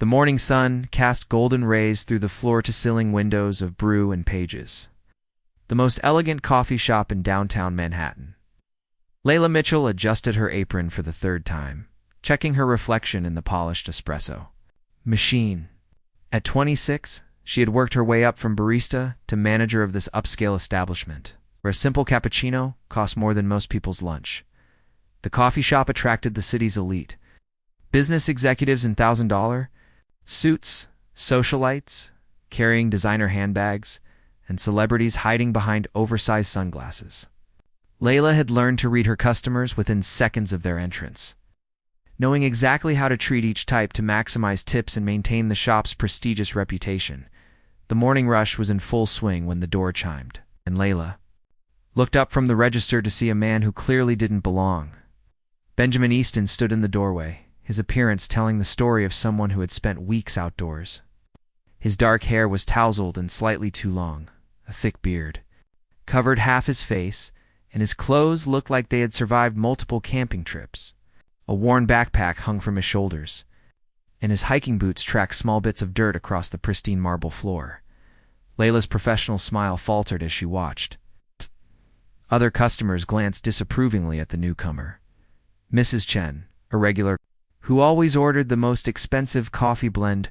The morning sun cast golden rays through the floor-to-ceiling windows of Brew and Pages, the most elegant coffee shop in downtown Manhattan. Layla Mitchell adjusted her apron for the third time, checking her reflection in the polished espresso machine. At 26, she had worked her way up from barista to manager of this upscale establishment, where a simple cappuccino cost more than most people's lunch. The coffee shop attracted the city's elite, business executives in $1,000 suits, socialites carrying designer handbags, and celebrities hiding behind oversized sunglasses. Layla had learned to read her customers within seconds of their entrance, knowing exactly how to treat each type to maximize tips and maintain the shop's prestigious reputation. The morning rush was in full swing when the door chimed, and Layla looked up from the register to see a man who clearly didn't belong. Benjamin Easton stood in the doorway, his appearance telling the story of someone who had spent weeks outdoors. His dark hair was tousled and slightly too long. A thick beard covered half his face, and his clothes looked like they had survived multiple camping trips. A worn backpack hung from his shoulders, and his hiking boots tracked small bits of dirt across the pristine marble floor. Layla's professional smile faltered as she watched. Other customers glanced disapprovingly at the newcomer. Mrs. Chen, a regular, who always ordered the most expensive coffee blend,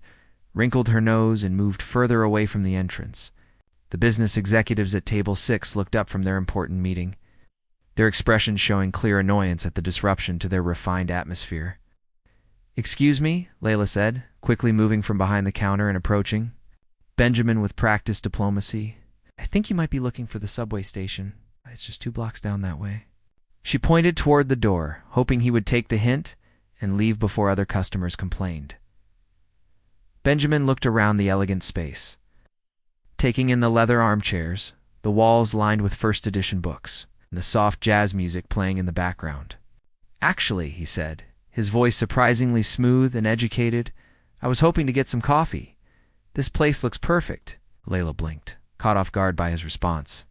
wrinkled her nose and moved further away from the entrance. The business executives at table 6 looked up from their important meeting, their expressions showing clear annoyance at the disruption to their refined atmosphere. "Excuse me," Layla said, quickly moving from behind the counter and approaching Benjamin with practiced diplomacy. "I think you might be looking for the subway station. It's just 2 blocks down that way." She pointed toward the door, hoping he would take the hint and leave before other customers complained. Benjamin looked around the elegant space, taking in the leather armchairs, the walls lined with first-edition books, and the soft jazz music playing in the background. "Actually," he said, his voice surprisingly smooth and educated, "I was hoping to get some coffee. This place looks perfect." Layla blinked, caught off guard by his response.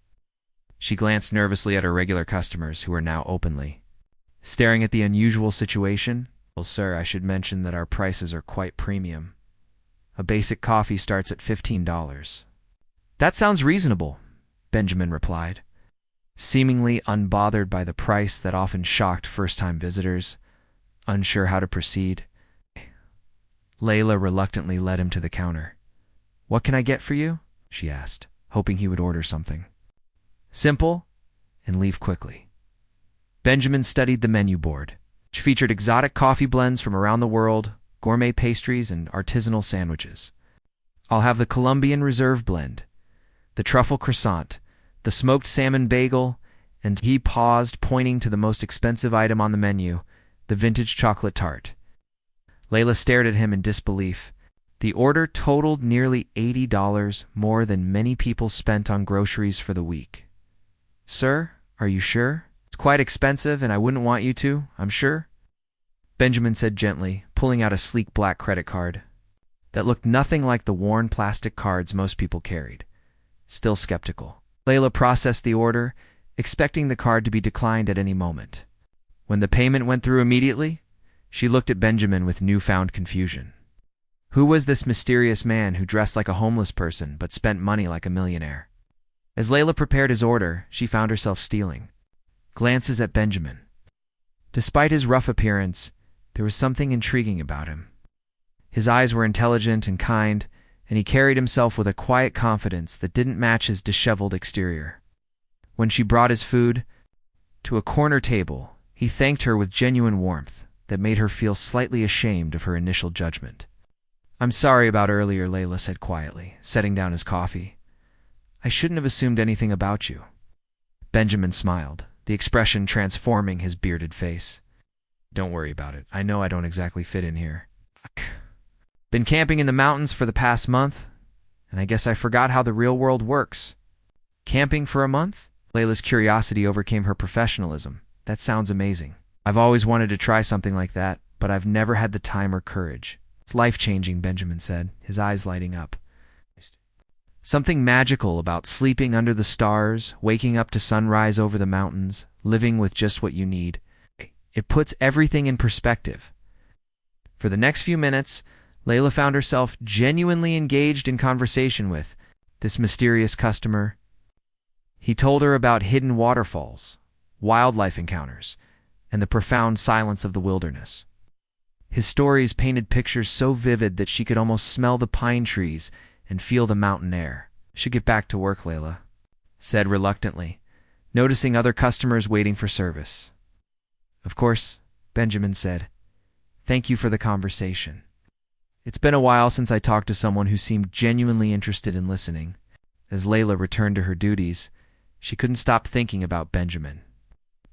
She glanced nervously at her regular customers, who were now openly staring at the unusual situation. "Well, sir, I should mention that our prices are quite premium. A basic coffee starts at $15. "That sounds reasonable," Benjamin replied, seemingly unbothered by the price that often shocked first-time visitors, unsure how to proceed. Layla reluctantly led him to the counter. "What can I get for you?" she asked, hoping he would order something simple and leave quickly. Benjamin studied the menu board, which featured exotic coffee blends from around the world, gourmet pastries, and artisanal sandwiches. "I'll have the Colombian Reserve blend, the truffle croissant, the smoked salmon bagel," and he paused, pointing to the most expensive item on the menu, the vintage chocolate tart. Layla stared at him in disbelief. The order totaled nearly $80 more than many people spent on groceries for the week. "Sir, are you sure? It's quite expensive, and I wouldn't want you to, I'm sure," Benjamin said gently, pulling out a sleek black credit card that looked nothing like the worn plastic cards most people carried. Still skeptical, Layla processed the order, expecting the card to be declined at any moment. When the payment went through immediately, she looked at Benjamin with newfound confusion. Who was this mysterious man who dressed like a homeless person but spent money like a millionaire? As Layla prepared his order, she found herself stealing glances at Benjamin. Despite his rough appearance, there was something intriguing about him. His eyes were intelligent and kind, and he carried himself with a quiet confidence that didn't match his disheveled exterior. When she brought his food to a corner table, he thanked her with genuine warmth that made her feel slightly ashamed of her initial judgment. "I'm sorry about earlier," Layla said quietly, setting down his coffee. "I shouldn't have assumed anything about you." Benjamin smiled, the expression transforming his bearded face. "Don't worry about it. I know I don't exactly fit in here. Been camping in the mountains for the past month, and I guess I forgot how the real world works." "Camping for a month?" Layla's curiosity overcame her professionalism. "That sounds amazing. I've always wanted to try something like that, but I've never had the time or courage." "It's life-changing," Benjamin said, his eyes lighting up. "Something magical about sleeping under the stars, waking up to sunrise over the mountains, living with just what you need. It puts everything in perspective." For the next few minutes, Layla found herself genuinely engaged in conversation with this mysterious customer. He told her about hidden waterfalls, wildlife encounters, and the profound silence of the wilderness. His stories painted pictures so vivid that she could almost smell the pine trees and feel the mountain air. "Should get back to work," Layla said reluctantly, noticing other customers waiting for service. "Of course," Benjamin said. "Thank you for the conversation. It's been a while since I talked to someone who seemed genuinely interested in listening." As Layla returned to her duties, she couldn't stop thinking about Benjamin.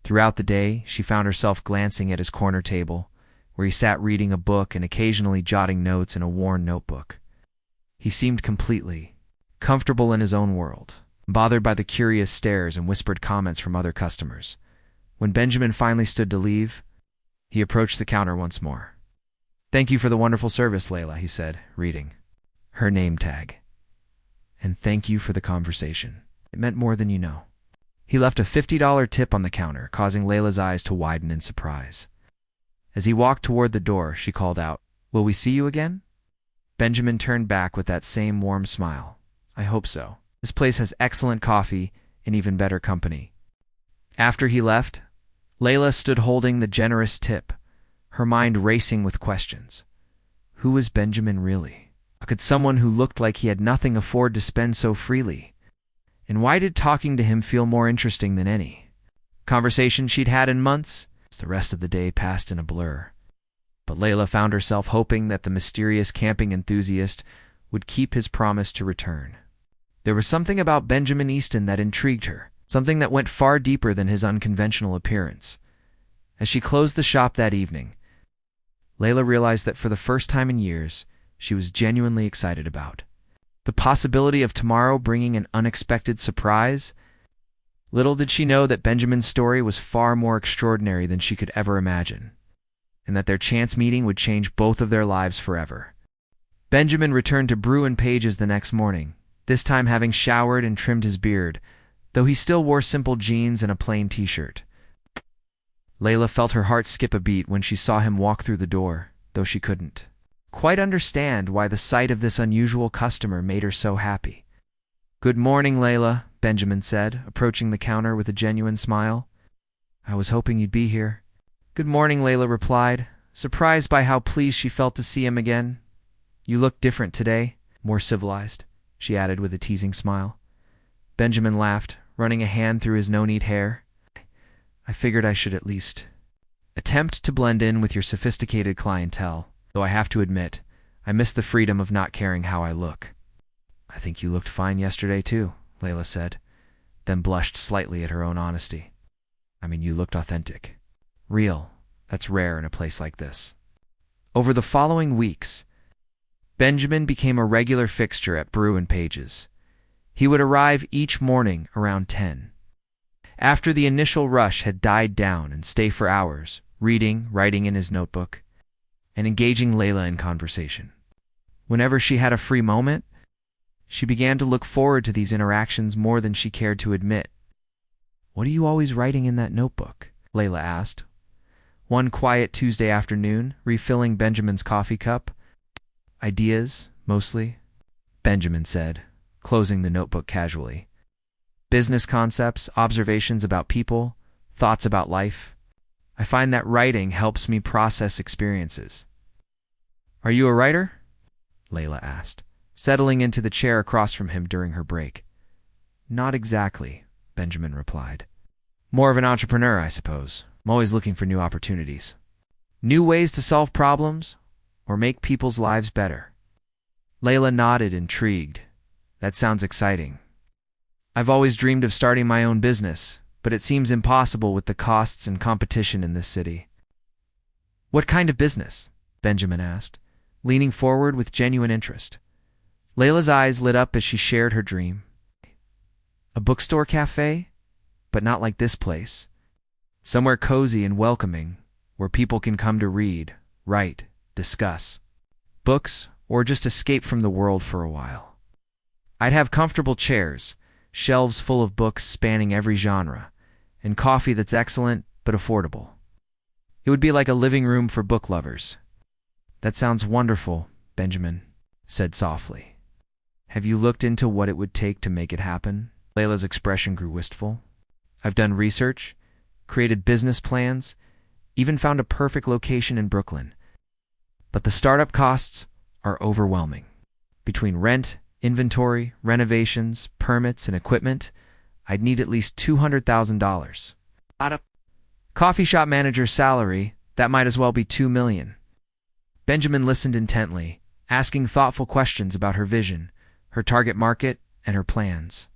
Throughout the day, she found herself glancing at his corner table, where he sat reading a book and occasionally jotting notes in a worn notebook. He seemed completely comfortable in his own world, bothered by the curious stares and whispered comments from other customers. When Benjamin finally stood to leave, he approached the counter once more. "Thank you for the wonderful service, Layla," he said, reading her name tag. "And thank you for the conversation. It meant more than you know." He left a $50 tip on the counter, causing Layla's eyes to widen in surprise. As he walked toward the door, she called out, "Will we see you again?" Benjamin turned back with that same warm smile. "I hope so. This place has excellent coffee and even better company." After he left, Layla stood holding the generous tip, her mind racing with questions. Who was Benjamin really? How could someone who looked like he had nothing afford to spend so freely? And why did talking to him feel more interesting than any conversation she'd had in months? The rest of the day passed in a blur. But Layla found herself hoping that the mysterious camping enthusiast would keep his promise to return. There was something about Benjamin Easton that intrigued her, something that went far deeper than his unconventional appearance. As she closed the shop that evening, Layla realized that for the first time in years, she was genuinely excited about the possibility of tomorrow bringing an unexpected surprise. Little did she know that Benjamin's story was far more extraordinary than she could ever imagine, and that their chance meeting would change both of their lives forever. Benjamin returned to Brew and Page's the next morning, this time having showered and trimmed his beard, though he still wore simple jeans and a plain t-shirt. Layla felt her heart skip a beat when she saw him walk through the door, though she couldn't quite understand why the sight of this unusual customer made her so happy. "Good morning, Layla," Benjamin said, approaching the counter with a genuine smile. "I was hoping you'd be here." "Good morning," Layla replied, surprised by how pleased she felt to see him again. "You look different today, more civilized," she added with a teasing smile. Benjamin laughed, running a hand through his no-need hair. "I figured I should at least attempt to blend in with your sophisticated clientele, though I have to admit, I miss the freedom of not caring how I look." "I think you looked fine yesterday too," Layla said, then blushed slightly at her own honesty. "I mean, you looked authentic. Real. That's rare in a place like this." Over the following weeks, Benjamin became a regular fixture at Brew and Page's. He would arrive each morning around 10. After the initial rush had died down, and stay for hours, reading, writing in his notebook, and engaging Layla in conversation. Whenever she had a free moment, she began to look forward to these interactions more than she cared to admit. "What are you always writing in that notebook?" Layla asked. One quiet Tuesday afternoon, refilling Benjamin's coffee cup. "Ideas, mostly," Benjamin said, closing the notebook casually. "Business concepts, observations about people, thoughts about life. I find that writing helps me process experiences." "Are you a writer?" Layla asked, settling into the chair across from him during her break. "Not exactly," Benjamin replied. "More of an entrepreneur, I suppose. I'm always looking for new opportunities. New ways to solve problems or make people's lives better." Layla nodded, intrigued. "That sounds exciting. I've always dreamed of starting my own business, but it seems impossible with the costs and competition in this city." "What kind of business?" Benjamin asked, leaning forward with genuine interest. Layla's eyes lit up as she shared her dream. "A bookstore cafe? But not like this place. Somewhere cozy and welcoming, where people can come to read, write, discuss books, or just escape from the world for a while. I'd have comfortable chairs, shelves full of books spanning every genre, and coffee that's excellent but affordable. It would be like a living room for book lovers." "That sounds wonderful," Benjamin said softly. Have you looked into what it would take to make it happen? Layla's expression grew wistful. I've done research, created business plans, even found a perfect location in Brooklyn. But the startup costs are overwhelming. Between rent, inventory, renovations, permits, and equipment, I'd need at least $200,000. At a coffee shop manager's salary, that might as well be $2 million. Benjamin listened intently, asking thoughtful questions about her vision, her target market, and her plans.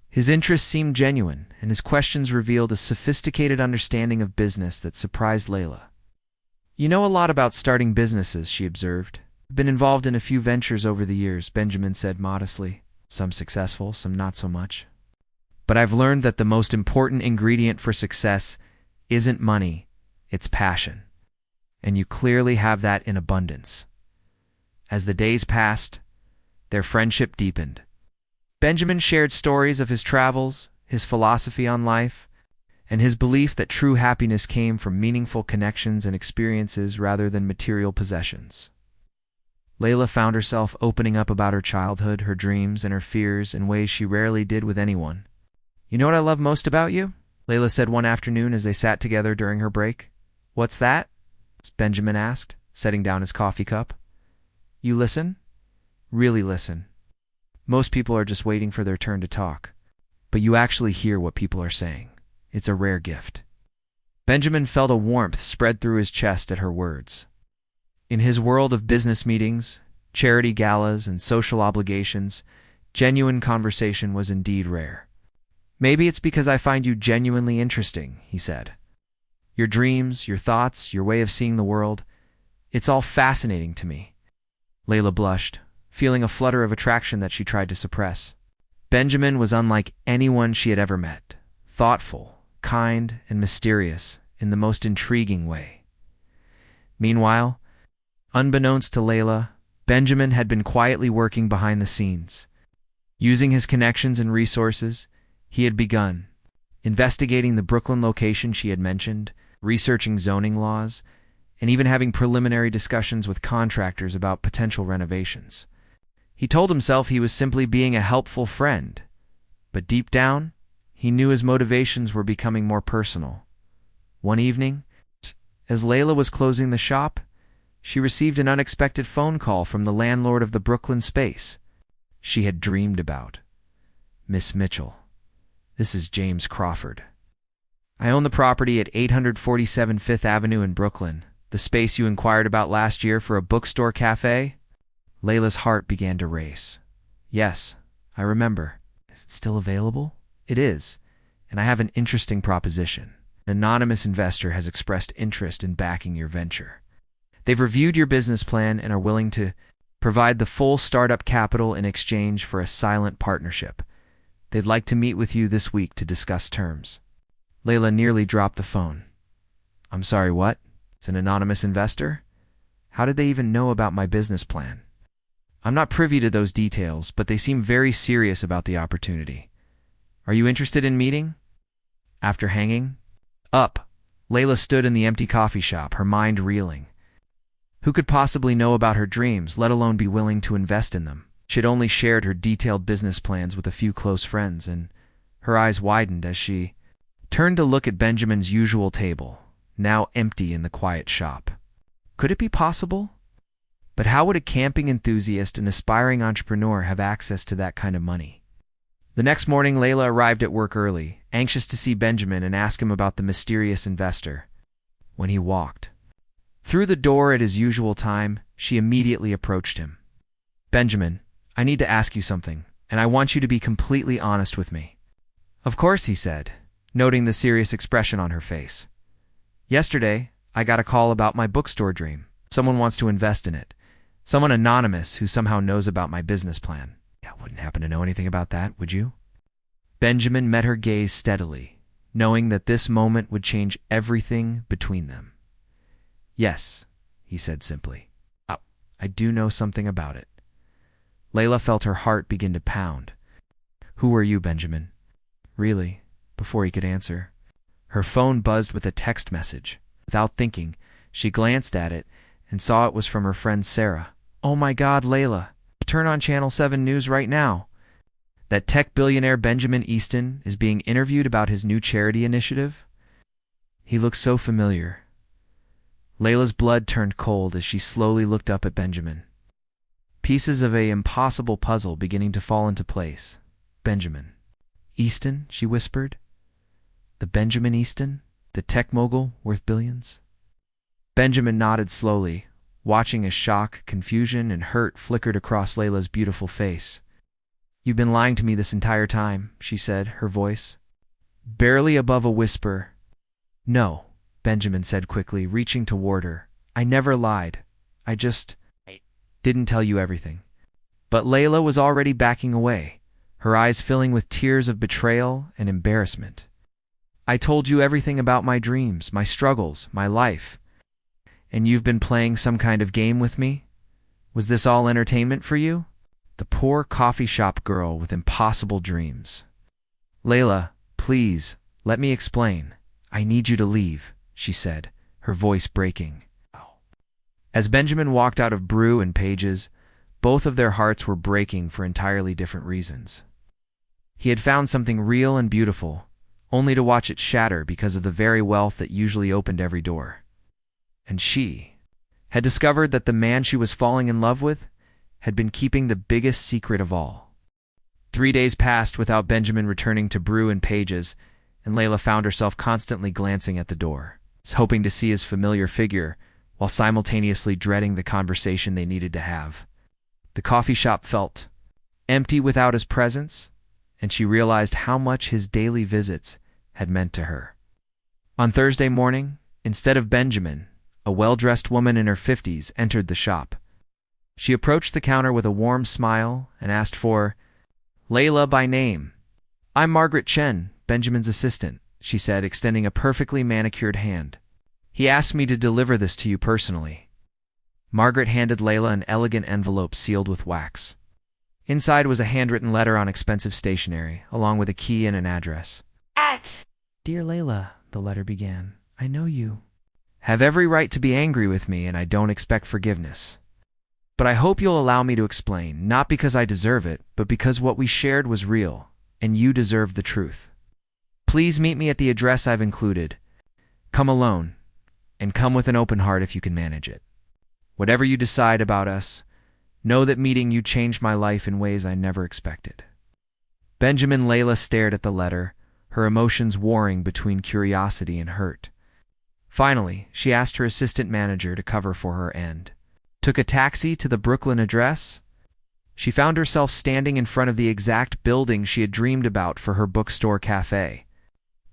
His interest seemed genuine, and his questions revealed a sophisticated understanding of business that surprised Layla. You know a lot about starting businesses, she observed. I've been involved in a few ventures over the years, Benjamin said modestly. Some successful, some not so much. But I've learned that the most important ingredient for success isn't money, it's passion. And you clearly have that in abundance. As the days passed, their friendship deepened. Benjamin shared stories of his travels, his philosophy on life, and his belief that true happiness came from meaningful connections and experiences rather than material possessions. Layla found herself opening up about her childhood, her dreams, and her fears in ways she rarely did with anyone. You know what I love most about you? Layla said one afternoon as they sat together during her break. What's that? Benjamin asked, setting down his coffee cup. You listen? Really listen. Most people are just waiting for their turn to talk. But you actually hear what people are saying. It's a rare gift. Benjamin felt a warmth spread through his chest at her words. In his world of business meetings, charity galas, and social obligations, genuine conversation was indeed rare. Maybe it's because I find you genuinely interesting, he said. Your dreams, your thoughts, your way of seeing the world, it's all fascinating to me. Layla blushed, feeling a flutter of attraction that she tried to suppress. Benjamin was unlike anyone she had ever met, thoughtful, kind, and mysterious in the most intriguing way. Meanwhile, unbeknownst to Layla, Benjamin had been quietly working behind the scenes. Using his connections and resources, he had begun investigating the Brooklyn location she had mentioned, researching zoning laws, and even having preliminary discussions with contractors about potential renovations. He told himself he was simply being a helpful friend, but deep down, he knew his motivations were becoming more personal. One evening, as Layla was closing the shop, she received an unexpected phone call from the landlord of the Brooklyn space she had dreamed about. Miss Mitchell, this is James Crawford. I own the property at 847 Fifth Avenue in Brooklyn, the space you inquired about last year for a bookstore cafe. Layla's heart began to race. Yes, I remember. Is it still available? It is, and I have an interesting proposition. An anonymous investor has expressed interest in backing your venture. They've reviewed your business plan and are willing to provide the full startup capital in exchange for a silent partnership. They'd like to meet with you this week to discuss terms. Layla nearly dropped the phone. I'm sorry, what? It's an anonymous investor? How did they even know about my business plan? I'm not privy to those details, but they seem very serious about the opportunity. Are you interested in meeting? After hanging up, Layla stood in the empty coffee shop, her mind reeling. Who could possibly know about her dreams, let alone be willing to invest in them? She had only shared her detailed business plans with a few close friends, and her eyes widened as she turned to look at Benjamin's usual table, now empty in the quiet shop. Could it be possible? But how would a camping enthusiast and aspiring entrepreneur have access to that kind of money? The next morning, Layla arrived at work early, anxious to see Benjamin and ask him about the mysterious investor. When he walked through the door at his usual time, she immediately approached him. Benjamin, I need to ask you something, and I want you to be completely honest with me. Of course, he said, noting the serious expression on her face. Yesterday, I got a call about my bookstore dream. Someone wants to invest in it. Someone anonymous who somehow knows about my business plan. Yeah, wouldn't happen to know anything about that, would you? Benjamin met her gaze steadily, knowing that this moment would change everything between them. Yes, he said simply. Oh, I do know something about it. Layla felt her heart begin to pound. Who are you, Benjamin? Really? Before he could answer, her phone buzzed with a text message. Without thinking, she glanced at it and saw it was from her friend Sarah. Oh my God, Layla. Turn on Channel 7 News right now. That tech billionaire Benjamin Easton is being interviewed about his new charity initiative. He looks so familiar. Layla's blood turned cold as she slowly looked up at Benjamin. Pieces of an impossible puzzle beginning to fall into place. Benjamin Easton, she whispered. The Benjamin Easton, the tech mogul worth billions? Benjamin nodded slowly, watching as shock, confusion, and hurt flickered across Layla's beautiful face. You've been lying to me this entire time, she said, her voice barely above a whisper. No, Benjamin said quickly, reaching toward her. I never lied. I just didn't tell you everything. But Layla was already backing away, her eyes filling with tears of betrayal and embarrassment. I told you everything about my dreams, my struggles, my life. And you've been playing some kind of game with me? Was this all entertainment for you? The poor coffee shop girl with impossible dreams. Layla, please, let me explain. I need you to leave, she said, her voice breaking. As Benjamin walked out of Brew and Page's, both of their hearts were breaking for entirely different reasons. He had found something real and beautiful, only to watch it shatter because of the very wealth that usually opened every door. And she had discovered that the man she was falling in love with had been keeping the biggest secret of all. 3 days passed without Benjamin returning to Brew and Page's, and Layla found herself constantly glancing at the door, hoping to see his familiar figure, while simultaneously dreading the conversation they needed to have. The coffee shop felt empty without his presence, and she realized how much his daily visits had meant to her. On Thursday morning, instead of Benjamin, a well-dressed woman in her 50s entered the shop. She approached the counter with a warm smile and asked for Layla by name. I'm Margaret Chen, Benjamin's assistant, she said, extending a perfectly manicured hand. He asked me to deliver this to you personally. Margaret handed Layla an elegant envelope sealed with wax. Inside was a handwritten letter on expensive stationery, along with a key and an address. Dear Layla, the letter began, I know you have every right to be angry with me, and I don't expect forgiveness. But I hope you'll allow me to explain, not because I deserve it, but because what we shared was real, and you deserve the truth. Please meet me at the address I've included. Come alone, and come with an open heart if you can manage it. Whatever you decide about us, know that meeting you changed my life in ways I never expected. Benjamin Layla stared at the letter, her emotions warring between curiosity and hurt. Finally, she asked her assistant manager to cover for her and took a taxi to the Brooklyn address. She found herself standing in front of the exact building she had dreamed about for her bookstore cafe.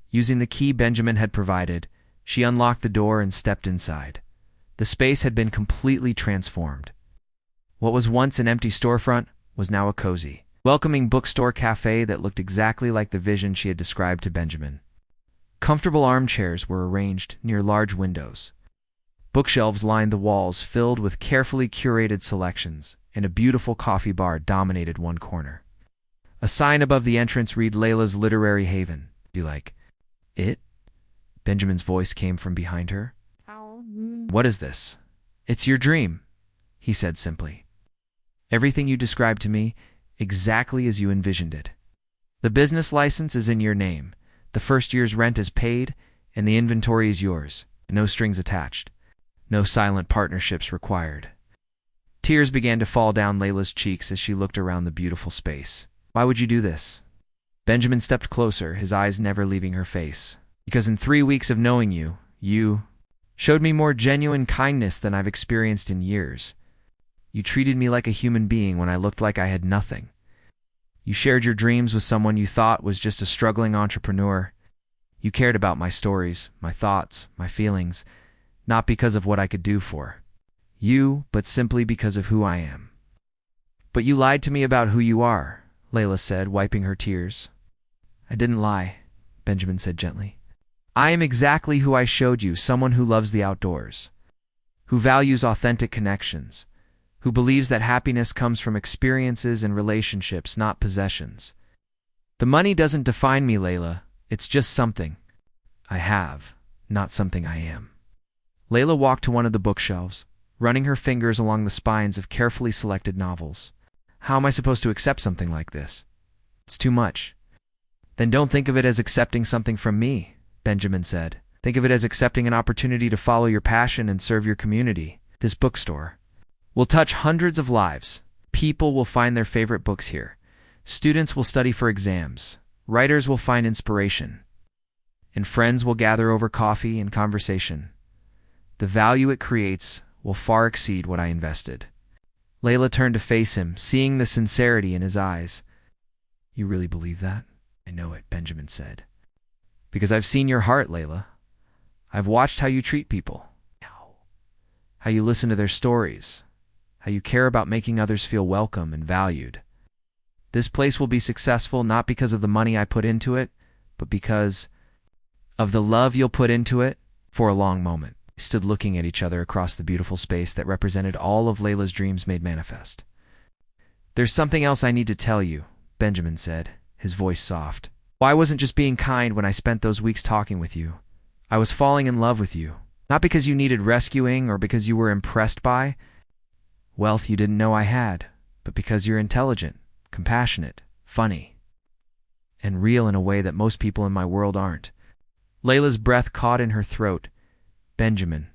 Using the key Benjamin had provided, she unlocked the door and stepped inside. The space had been completely transformed. What was once an empty storefront was now a cozy, welcoming bookstore cafe that looked exactly like the vision she had described to Benjamin. Comfortable armchairs were arranged near large windows. Bookshelves lined the walls filled with carefully curated selections, and a beautiful coffee bar dominated one corner. A sign above the entrance read Layla's Literary Haven. You like it? Benjamin's voice came from behind her. What is this? It's your dream, he said simply. Everything you described to me, exactly as you envisioned it. The business license is in your name. The first year's rent is paid, and the inventory is yours. No strings attached. No silent partnerships required. Tears began to fall down Layla's cheeks as she looked around the beautiful space. Why would you do this? Benjamin stepped closer, his eyes never leaving her face. Because in 3 weeks of knowing you, you showed me more genuine kindness than I've experienced in years. You treated me like a human being when I looked like I had nothing. You shared your dreams with someone you thought was just a struggling entrepreneur. You cared about my stories, my thoughts, my feelings, not because of what I could do for you, but simply because of who I am. But you lied to me about who you are, Layla said, wiping her tears. I didn't lie, Benjamin said gently. I am exactly who I showed you, someone who loves the outdoors, who values authentic connections, who believes that happiness comes from experiences and relationships, not possessions. The money doesn't define me, Layla. It's just something I have, not something I am. Layla walked to one of the bookshelves, running her fingers along the spines of carefully selected novels. How am I supposed to accept something like this? It's too much. Then don't think of it as accepting something from me, Benjamin said. Think of it as accepting an opportunity to follow your passion and serve your community. This bookstore will touch hundreds of lives. People will find their favorite books here. Students will study for exams. Writers will find inspiration. And friends will gather over coffee and conversation. The value it creates will far exceed what I invested. Layla turned to face him, seeing the sincerity in his eyes. You really believe that? I know it, Benjamin said. Because I've seen your heart, Layla. I've watched how you treat people. How you listen to their stories. How you care about making others feel welcome and valued. This place will be successful not because of the money I put into it, but because of the love you'll put into it. For a long moment, they stood looking at each other across the beautiful space that represented all of Layla's dreams made manifest. There's something else I need to tell you, Benjamin said, his voice soft. I wasn't just being kind when I spent those weeks talking with you. I was falling in love with you. Not because you needed rescuing or because you were impressed by wealth you didn't know I had, but because you're intelligent, compassionate, funny, and real in a way that most people in my world aren't. Layla's breath caught in her throat. Benjamin.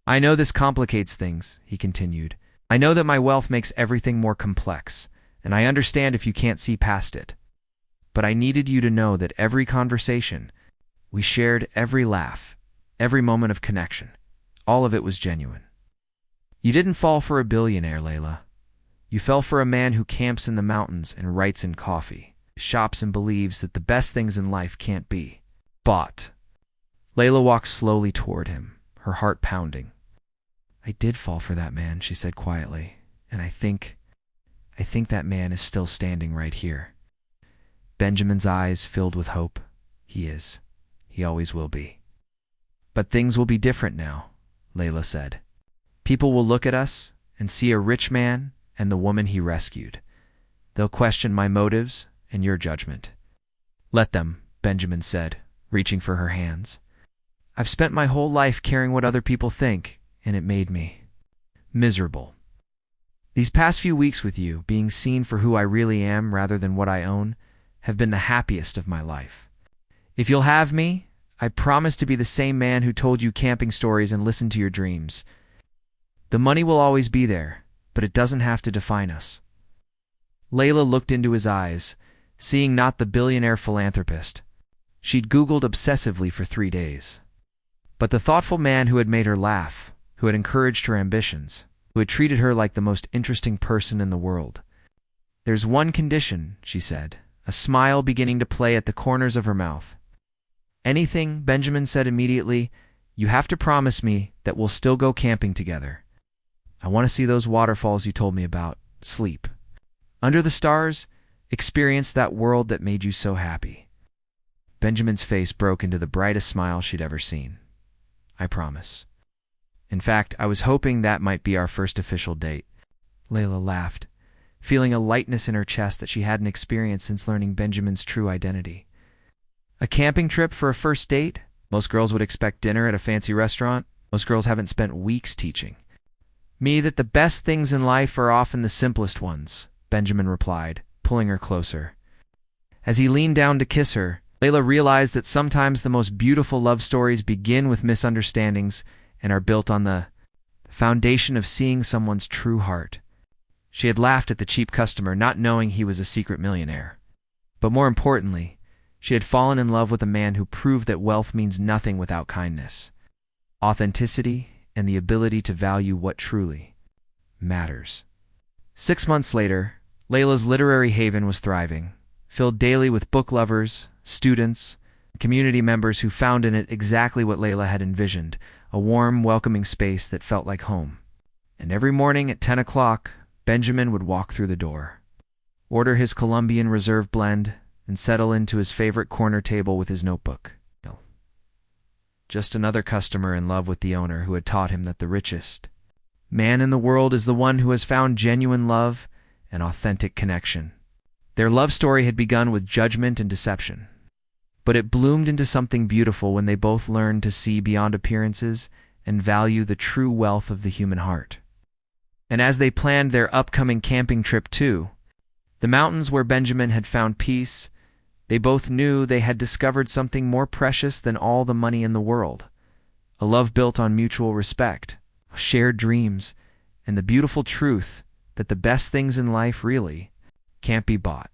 I know this complicates things, he continued. I know that my wealth makes everything more complex, and I understand if you can't see past it. But I needed you to know that every conversation we shared, every laugh, every moment of connection, all of it was genuine. You didn't fall for a billionaire, Layla. You fell for a man who camps in the mountains and writes in coffee, shops and believes that the best things in life can't be bought. Layla walked slowly toward him, her heart pounding. I did fall for that man, she said quietly, and I think that man is still standing right here. Benjamin's eyes filled with hope. He is. He always will be. But things will be different now, Layla said. People will look at us and see a rich man and the woman he rescued. They'll question my motives and your judgment. Let them, Benjamin said, reaching for her hands. I've spent my whole life caring what other people think, and it made me miserable. These past few weeks with you, being seen for who I really am rather than what I own, have been the happiest of my life. If you'll have me, I promise to be the same man who told you camping stories and listened to your dreams. The money will always be there, but it doesn't have to define us. Layla looked into his eyes, seeing not the billionaire philanthropist she'd Googled obsessively for 3 days, but the thoughtful man who had made her laugh, who had encouraged her ambitions, who had treated her like the most interesting person in the world. There's one condition, she said, a smile beginning to play at the corners of her mouth. Anything, Benjamin said immediately. You have to promise me that we'll still go camping together. I want to see those waterfalls you told me about, sleep under the stars, experience that world that made you so happy. Benjamin's face broke into the brightest smile she'd ever seen. I promise. In fact, I was hoping that might be our first official date. Layla laughed, feeling a lightness in her chest that she hadn't experienced since learning Benjamin's true identity. A camping trip for a first date? Most girls would expect dinner at a fancy restaurant. Most girls haven't spent weeks teaching me that the best things in life are often the simplest ones, Benjamin replied, pulling her closer. As he leaned down to kiss her, Layla realized that sometimes the most beautiful love stories begin with misunderstandings and are built on the foundation of seeing someone's true heart. She had laughed at the cheap customer, not knowing he was a secret millionaire. But more importantly, she had fallen in love with a man who proved that wealth means nothing without kindness, authenticity, and the ability to value what truly matters. 6 months later, Layla's literary haven was thriving, filled daily with book lovers, students, and community members who found in it exactly what Layla had envisioned, a warm, welcoming space that felt like home. And every morning at 10 o'clock, Benjamin would walk through the door, order his Colombian Reserve blend, and settle into his favorite corner table with his notebook. Just another customer in love with the owner who had taught him that the richest man in the world is the one who has found genuine love and authentic connection. Their love story had begun with judgment and deception, but it bloomed into something beautiful when they both learned to see beyond appearances and value the true wealth of the human heart. And as they planned their upcoming camping trip to the mountains where Benjamin had found peace, they both knew they had discovered something more precious than all the money in the world: a love built on mutual respect, shared dreams, and the beautiful truth that the best things in life really can't be bought.